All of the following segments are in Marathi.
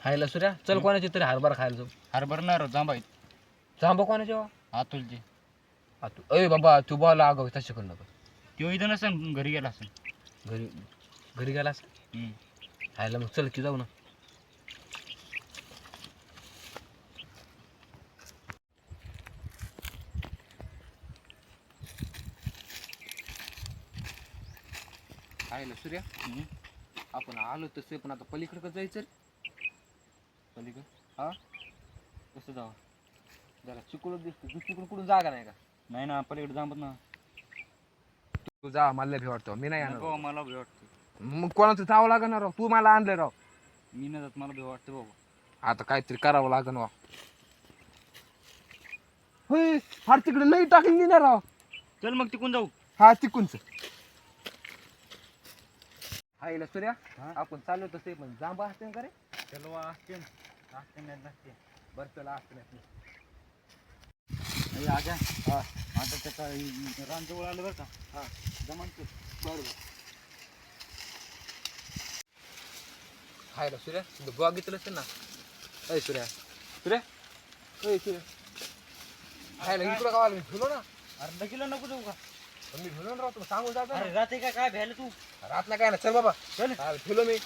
खायला सूर्या चल कोणाची तरी हरभरा खायला जाऊ. हरभर नाही राव जांभा आहेत जांबा कोणाच्या वा? अतुलचे. तू अय बाबा तू बोला अगं तशी करू नका. तो इथं नसेल घरी गेला असेल. घरी घरी गेला असं खायला मग चल की जाऊ ना. खायला सूर्या आपण आलो तसे पण आता पलीकडे कसं जायचं रे? पलीकडे हा कसं जावं? जरा चिकडून दिसतो तिकडून कुठून जागा नाही का? नाही ना पलीकडे जांबत ना. तू जा मला भी वाटतो मी नाही नको येणार. मला भी वाटतं. मग कोणाचं जावं लागणार राव तू मला आणलं राव. मी नाही जात मला भी वाटतं बाबा. आता काहीतरी करावं लागन वा. होय फार तिकडे नाही टाकली ना राव. चल मग तिकून जाऊ. हा तिकूनच हायला सूर्या आपण चाललो तसे पण जांबा असते का रे? चल वा असते असते नाही नसते. बरं चला असते नाही. आजा हा आता त्याचा रान जवळ आलं बरं का. हा जमानचं बरोबर हायला सूर्या तुझं बघितलं असेल ना. अय सूर्या सूर्या अय सूर्या हायला इकडं गावाला मी ठेवलो ना. अर्धा किलो नको जाऊ का? पण मी ठेवलो ना राव तुला सांगून जातो अरे राहते का काय भ्यायला तू? रात ना काय ना चल बाबा चल ठेवलो मी.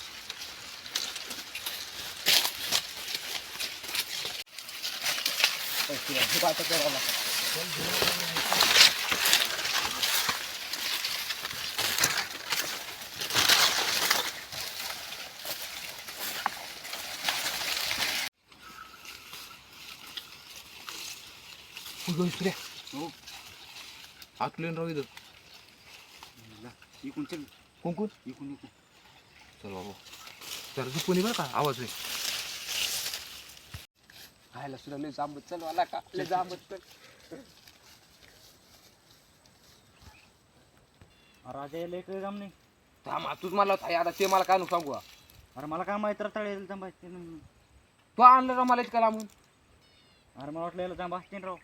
सूर्या हो आकलीन राहू इथं. इकून चल कुंकून इकून इकून चल बाबा जरा झुकून बरं का आवाज होईल. खायला सुद्धा लय जांबत चल मला का लय जांबत चल. राजा यायला एक जाम नाही. थांब तूच मला आता ते मला काय नको सांगू. अरे मला काय माहिती रताळे यायला जांबा असते. तू आणलं राव मला इतका लांबून. अरे मला वाटलं याला जांबा असते राव.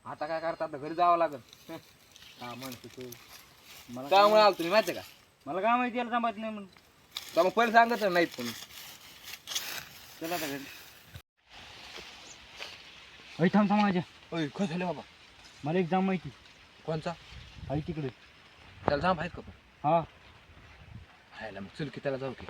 आता काय करता आता घरी जावं लागल. हा म्हणतो तू मला त्यामुळे आलो तुम्ही माहिती का. मला काय माहिती याला जांबा नाही म्हणून. तर मग पहिले सांगत नाहीत पण. चला आता घरी. अय थांब थांब माझ्या. ओय काय झालं बाबा? मला एक जाम माहिती. कोणचा? आहे तिकडे. त्याला जांब आहेत का पण? हा खायला मग चल की त्याला जाऊ की.